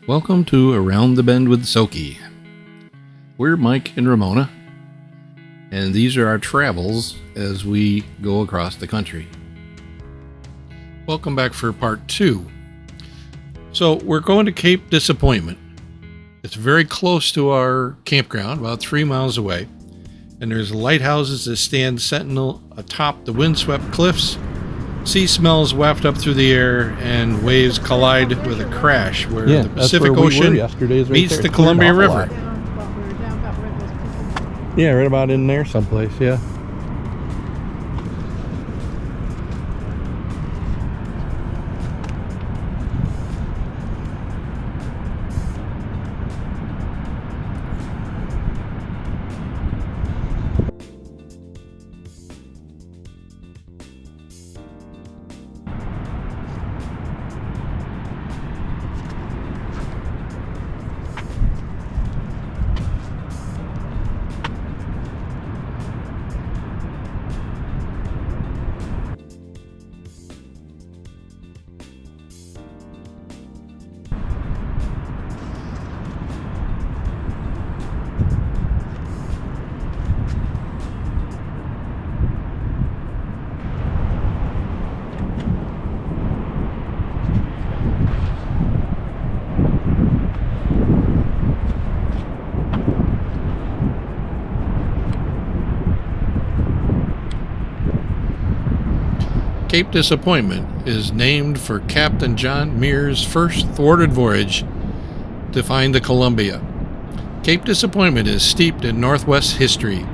Welcome to Around the Bend with Soki. We're Mike and Ramona, and these are our travels as we go across the country. Welcome back for part 2. So we're going to Cape Disappointment. It's very close to our campground, about 3 miles away, and there's lighthouses that stand sentinel atop the windswept cliffs. Sea smells waft up through the air, and waves collide with a crash where the Pacific Ocean meets the Columbia River. Yeah, right about in there someplace, yeah. Cape Disappointment is named for Captain John Muir's first thwarted voyage to find the Columbia. Cape Disappointment is steeped in Northwest history.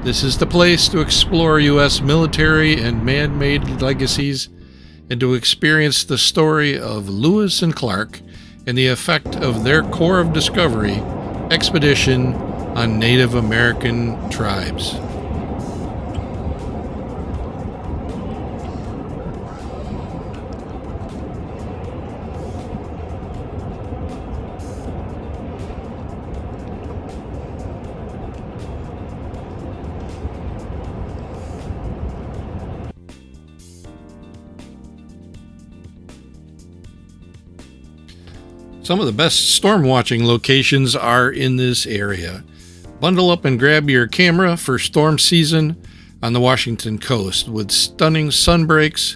This is the place to explore U.S. military and man-made legacies and to experience the story of Lewis and Clark and the effect of their Corps of Discovery expedition on Native American tribes. Some of the best storm watching locations are in this area. Bundle up and grab your camera for storm season on the Washington coast with stunning sunbreaks,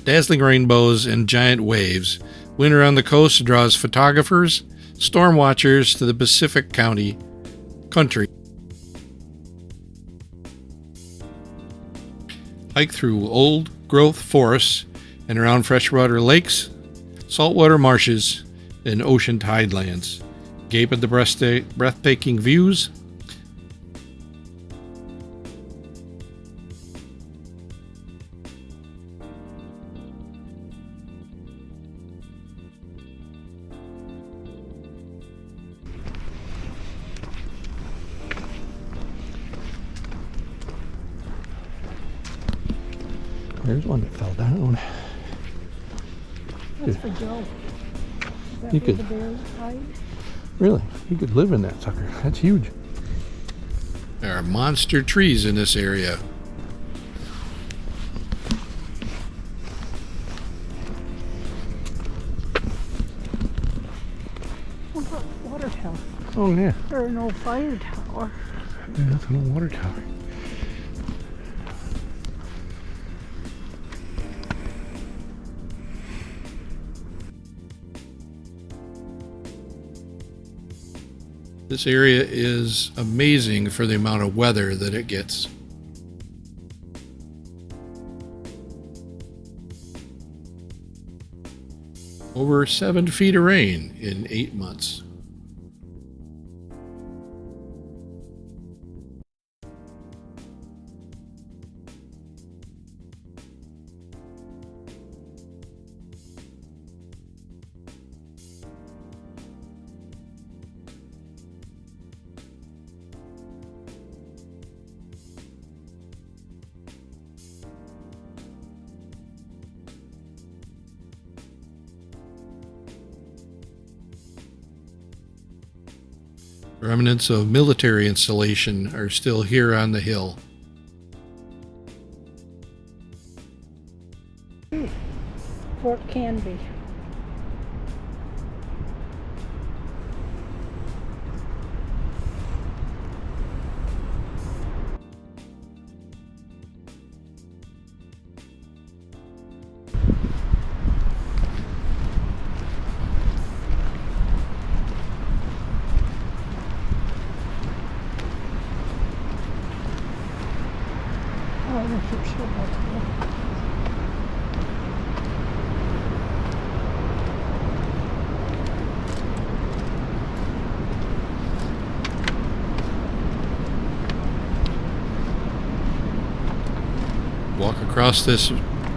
dazzling rainbows, and giant waves. Winter on the coast draws photographers, storm watchers to the Pacific country. Hike through old growth forests and around freshwater lakes, saltwater marshes, and ocean tidelands. Gape at the breathtaking views. There's one that fell down. That's for Joe. You could really, you could live in that sucker. That's huge. There are monster trees in this area. What about water tower? Oh yeah. Or an old fire tower. Yeah, that's an old water tower. This area is amazing for the amount of weather that it gets. Over 7 feet of rain in 8 months. Remnants of military installation are still here on the hill. Fort Canby. cross this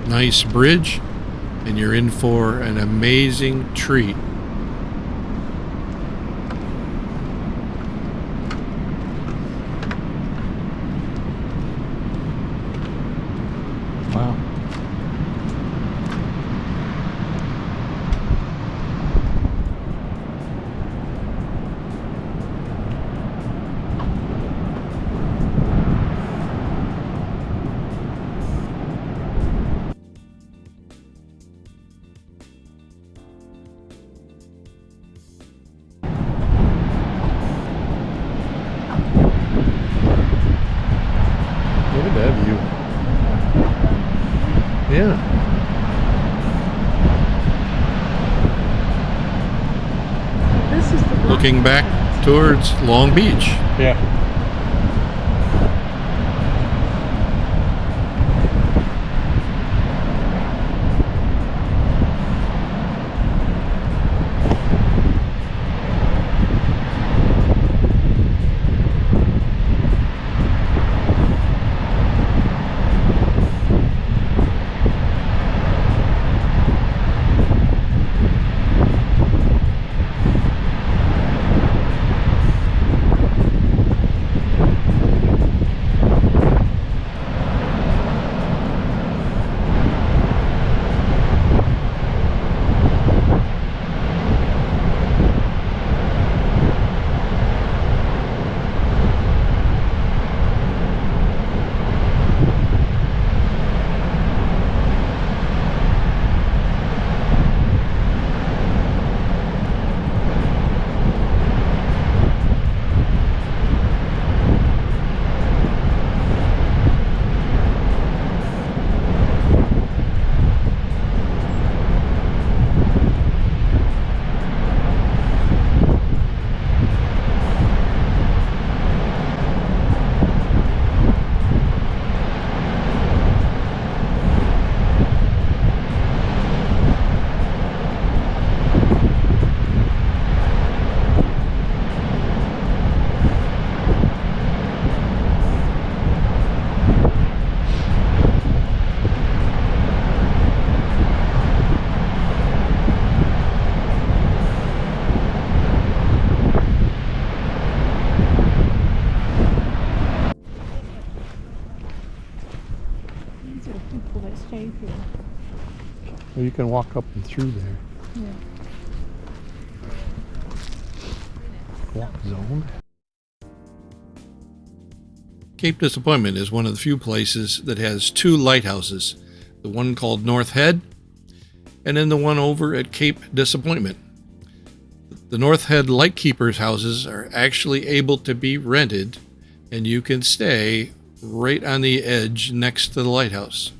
nice bridge, and you're in for an amazing treat. Wow. Look at that view. Yeah. This is the Looking back towards Long Beach. Yeah. These are people that stay here. Well, you can walk up and through there. Yeah. Walk zone. Cape Disappointment is one of the few places that has two lighthouses, the one called North Head and then the one over at Cape Disappointment. The North Head lightkeepers' houses are actually able to be rented, and you can stay right on the edge next to the lighthouse.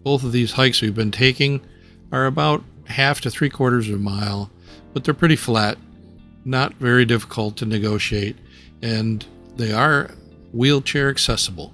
Both of these hikes we've been taking are about half to 3/4 of a mile, but they're pretty flat, not very difficult to negotiate, and they are wheelchair accessible.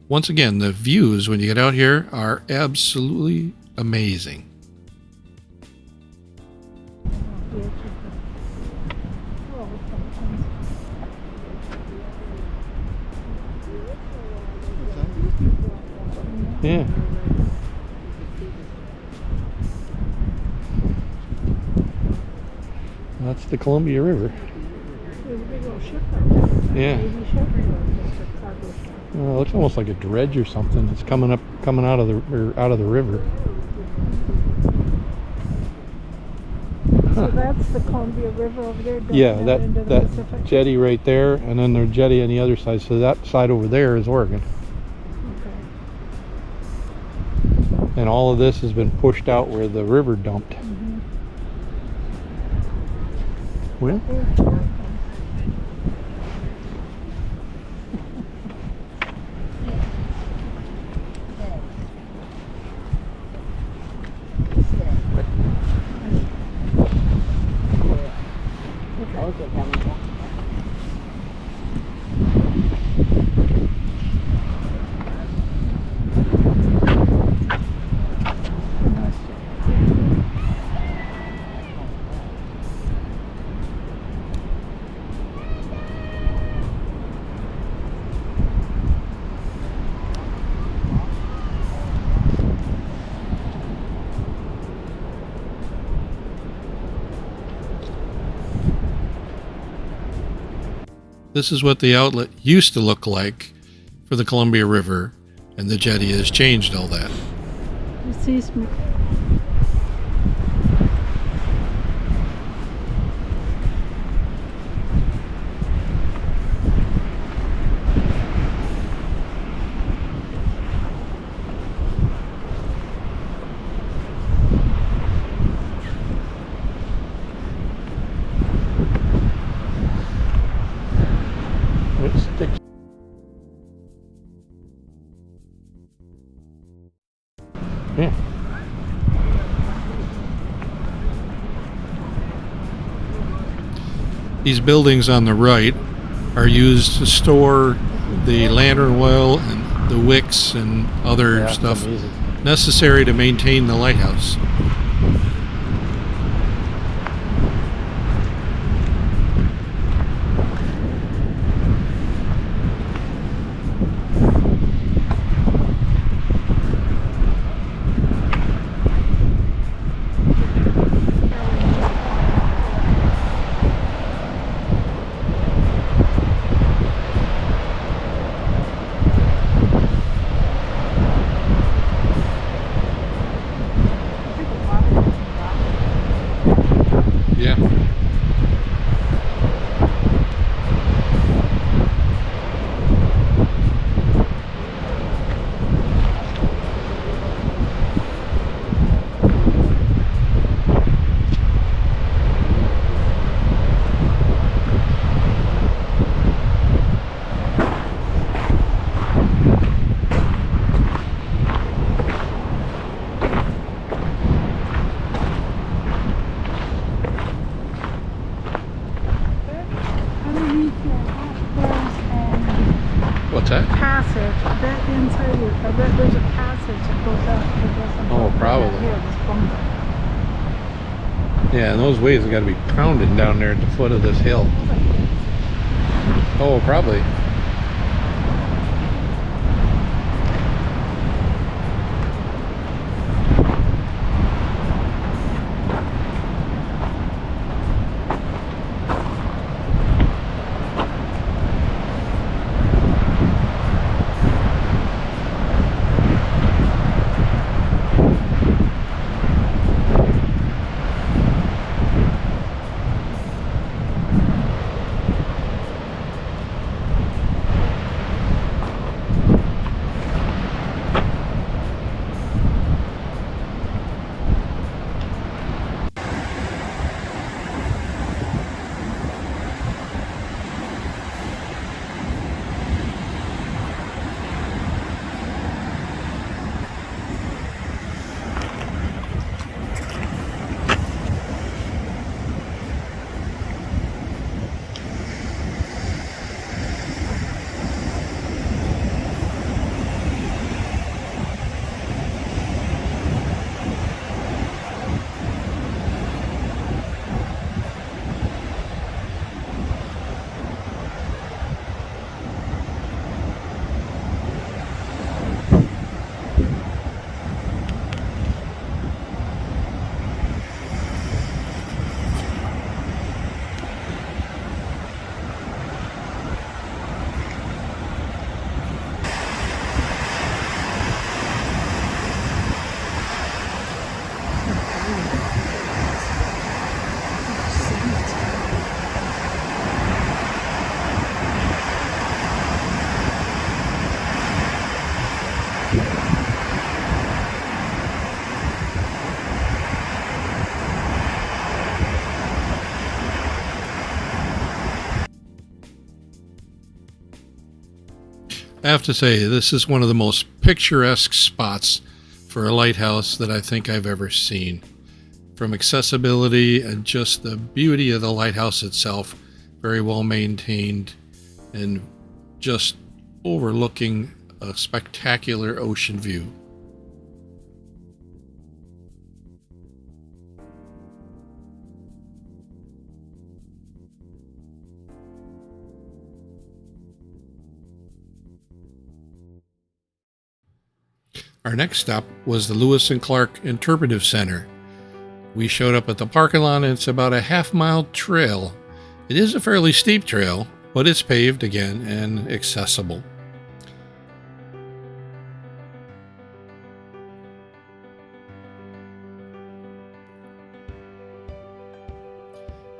Once again, the views when you get out here are absolutely amazing. The edge of the world sometimes. Yeah. That's the Columbia River. There's a big old ship out there. Yeah. Baby ship or cargo ship. It looks almost like a dredge or something. It's coming out of the river. So that's the Columbia River over there. Yeah, down that into the that Pacific. jetty right there, and then there's jetty on the other side. So that side over there is Oregon, Okay. and all of this has been pushed out where the river dumped. Mm-hmm. Well, There's Oregon. This is what the outlet used to look like for the Columbia River, and the jetty has changed all that. You see some. it sticks. Yeah. These buildings on the right are used to store the lantern oil and the wicks and other Yeah, stuff it's amazing. necessary to maintain the lighthouse. Yeah. Underneath your house, there's What's that? a passage. I bet inside your, I bet there's a passage that goes out to this. Oh, probably. Here, this bunker. Yeah, and those waves have got to be pounding down there at the foot of this hill. Oh, probably. I have to say, this is one of the most picturesque spots for a lighthouse that I think I've ever seen. From accessibility and just the beauty of the lighthouse itself, very well maintained and just overlooking a spectacular ocean view. Our next stop was the Lewis and Clark Interpretive Center. We showed up at the parking lot, and it's about a half-mile trail. It is a fairly steep trail, but it's paved again and accessible.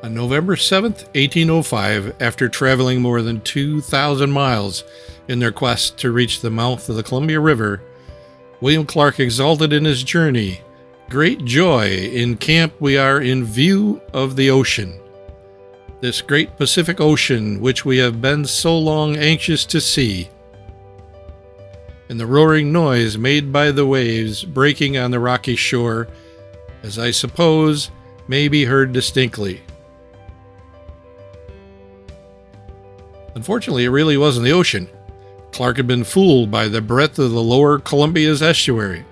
On November 7th, 1805, after traveling more than 2,000 miles in their quest to reach the mouth of the Columbia River, William Clark exulted in his journey. Great joy, in camp we are in view of the ocean. This great Pacific Ocean, which we have been so long anxious to see. And the roaring noise made by the waves breaking on the rocky shore, as I suppose, may be heard distinctly. Unfortunately, it really wasn't the ocean. Clark had been fooled by the breadth of the lower Columbia's estuary.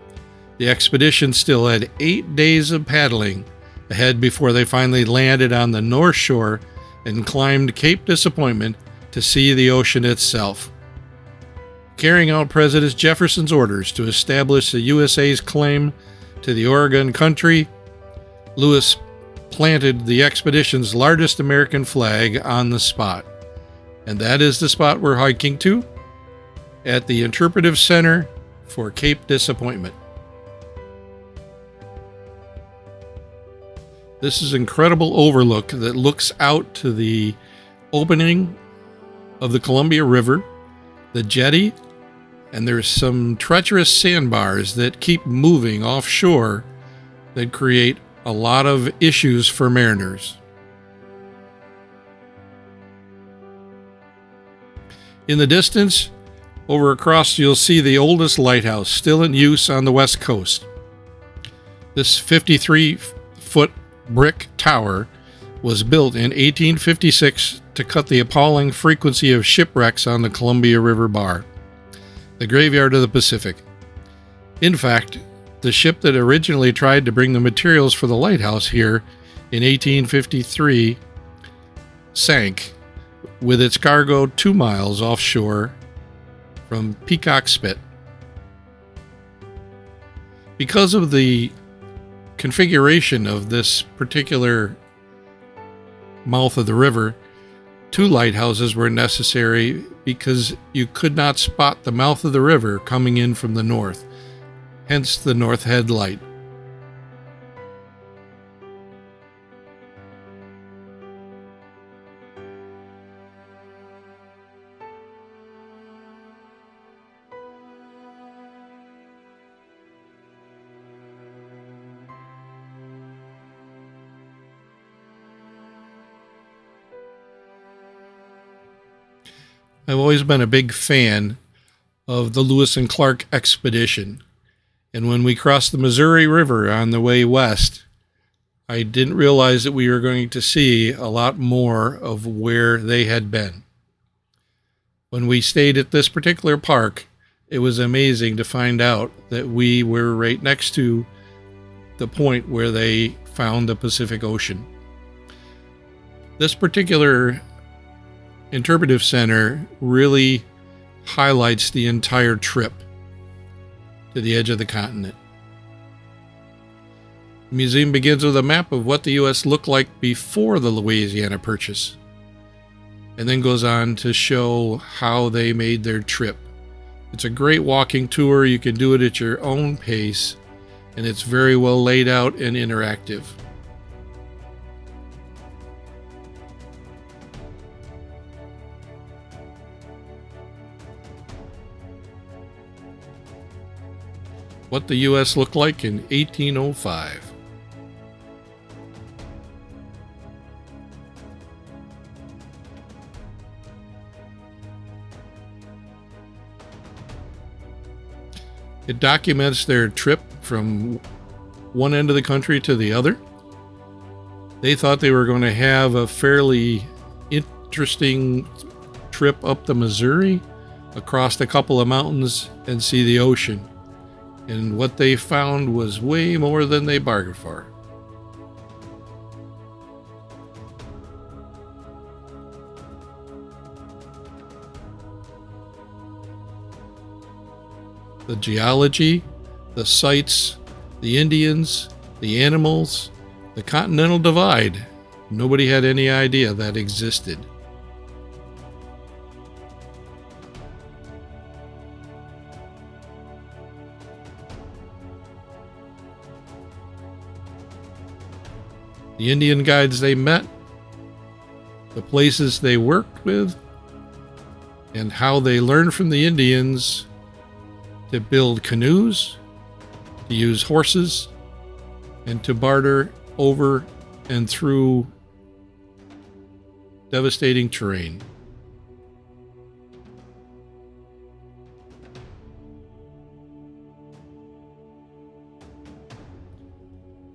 The expedition still had 8 days of paddling ahead before they finally landed on the north shore and climbed Cape Disappointment to see the ocean itself. Carrying out President Jefferson's orders to establish the USA's claim to the Oregon country, Lewis planted the expedition's largest American flag on the spot. And that is the spot we're hiking to, at the Interpretive Center for Cape Disappointment. This is an incredible overlook that looks out to the opening of the Columbia River, the jetty, and there's some treacherous sandbars that keep moving offshore that create a lot of issues for mariners. In the distance, over across, you'll see the oldest lighthouse still in use on the west coast. This 53-foot brick tower was built in 1856 to cut the appalling frequency of shipwrecks on the Columbia River Bar, the graveyard of the Pacific. In fact, the ship that originally tried to bring the materials for the lighthouse here in 1853 sank with its cargo 2 miles offshore from Peacock Spit. Because of the configuration of this particular mouth of the river, 2 lighthouses were necessary because you could not spot the mouth of the river coming in from the north, hence the North Head Light. I've always been a big fan of the Lewis and Clark expedition. And when we crossed the Missouri River on the way west, I didn't realize that we were going to see a lot more of where they had been. When we stayed at this particular park, it was amazing to find out that we were right next to the point where they found the Pacific Ocean. This particular interpretive center really highlights the entire trip to the edge of the continent. The museum begins with a map of what the U.S. looked like before the Louisiana Purchase, and then goes on to show how they made their trip. It's a great walking tour. You can do it at your own pace, and it's very well laid out and interactive. what the U.S. looked like in 1805. It documents their trip from one end of the country to the other. They thought they were going to have a fairly interesting trip up the Missouri, across a couple of mountains, and see the ocean. And what they found was way more than they bargained for. The geology, the sights, the Indians, the animals, the continental divide. Nobody had any idea that existed. The Indian guides they met, the places they worked with, and how they learned from the Indians to build canoes, to use horses, and to barter over and through devastating terrain.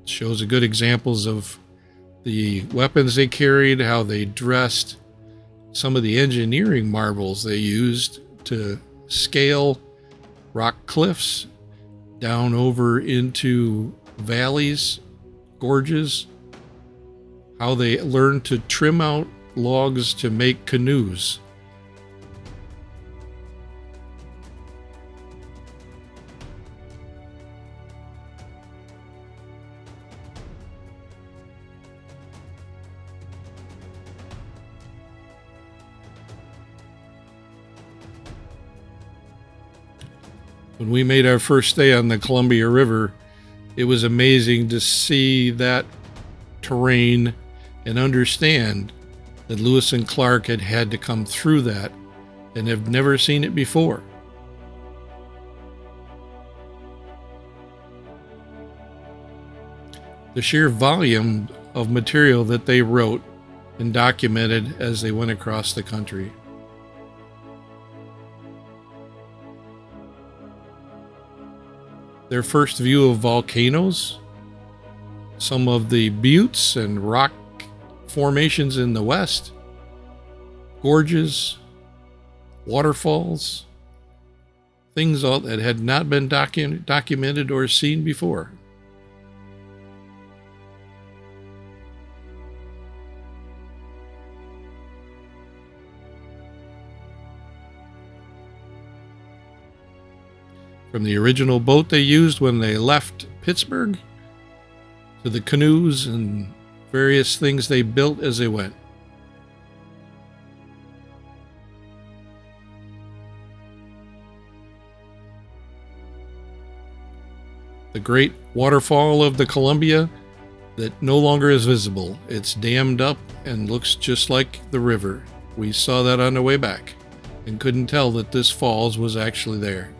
It shows good examples of the weapons they carried, how they dressed, some of the engineering marvels they used to scale rock cliffs down over into valleys, gorges, how they learned to trim out logs to make canoes. When we made our first stay on the Columbia River, it was amazing to see that terrain and understand that Lewis and Clark had had to come through that and have never seen it before. The sheer volume of material that they wrote and documented as they went across the country. Their first view of volcanoes, some of the buttes and rock formations in the west, gorges, waterfalls, things that had not been documented or seen before. From the original boat they used when they left Pittsburgh, to the canoes and various things they built as they went. The great waterfall of the Columbia that no longer is visible. It's dammed up and looks just like the river. We saw that on the way back and couldn't tell that this falls was actually there.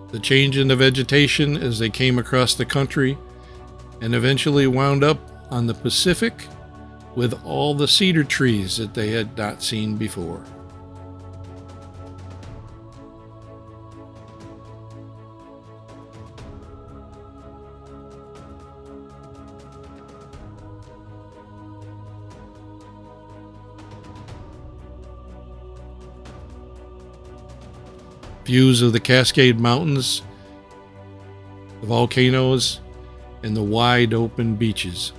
The change in the vegetation as they came across the country and eventually wound up on the Pacific with all the cedar trees that they had not seen before. Views of the Cascade Mountains, the volcanoes, and the wide open beaches.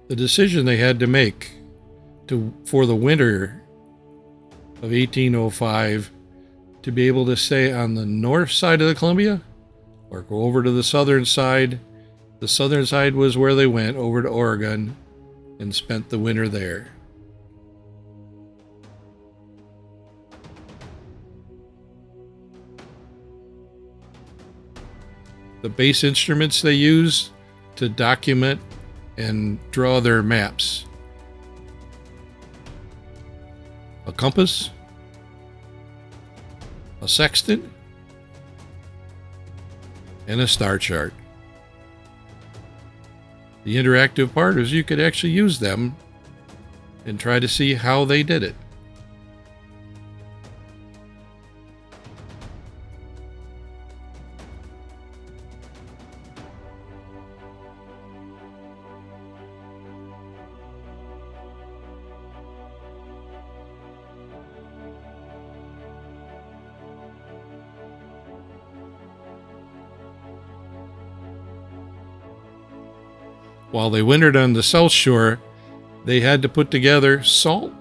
The decision they had to make for the winter of 1805 to be able to stay on the north side of the Columbia or go over to the southern side. The southern side was where they went, over to Oregon, and spent the winter there. The base instruments they used to document and draw their maps: a compass, a sextant, and a star chart. The interactive part is you could actually use them and try to see how they did it. While they wintered on the South Shore, they had to put together salt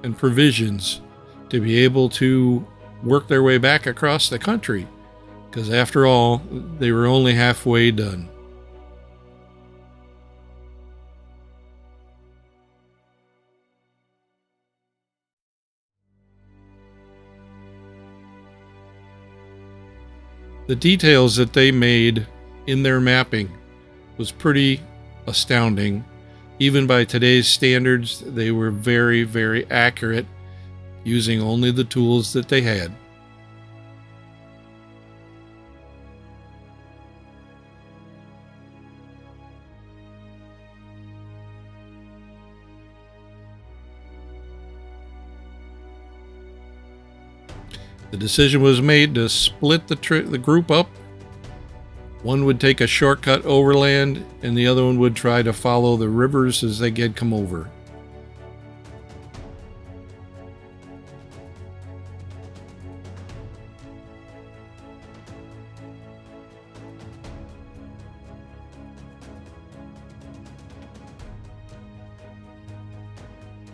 and provisions to be able to work their way back across the country, because after all, they were only halfway done. The details that they made in their mapping was pretty astounding. Even by today's standards, they were very, very accurate, using only the tools that they had. The decision was made to split the group up. One would take a shortcut overland, and the other one would try to follow the rivers as they had come over.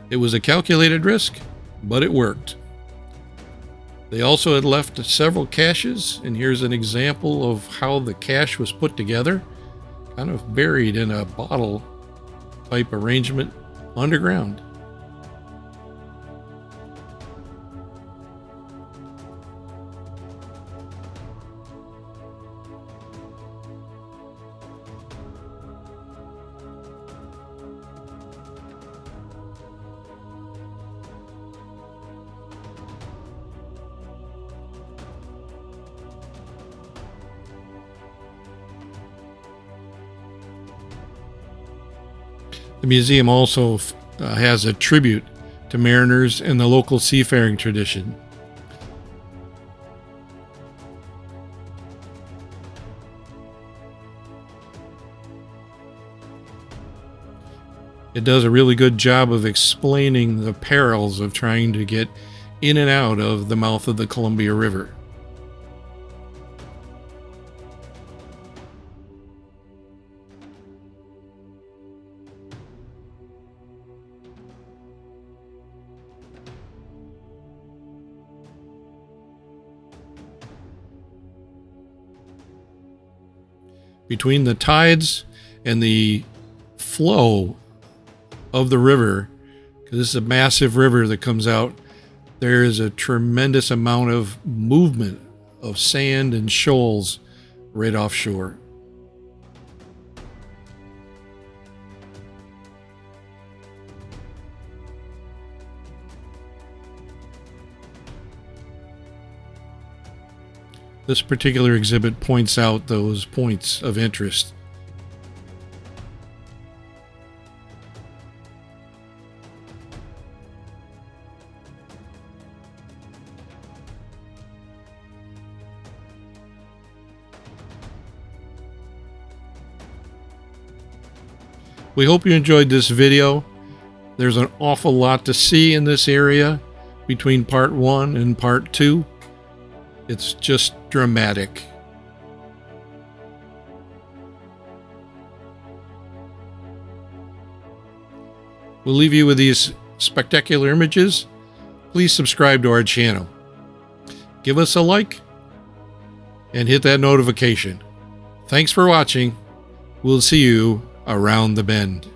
It was a calculated risk, but it worked. They also had left several caches, and here's an example of how the cache was put together, kind of buried in a bottle type arrangement underground. The museum also has a tribute to mariners and the local seafaring tradition. It does a really good job of explaining the perils of trying to get in and out of the mouth of the Columbia River. Between the tides and the flow of the river, because this is a massive river that comes out, there is a tremendous amount of movement of sand and shoals right offshore. This particular exhibit points out those points of interest. We hope you enjoyed this video. There's an awful lot to see in this area between part 1 and part 2. It's just dramatic. We'll leave you with these spectacular images. Please subscribe to our channel. Give us a like and hit that notification. Thanks for watching. We'll see you around the bend.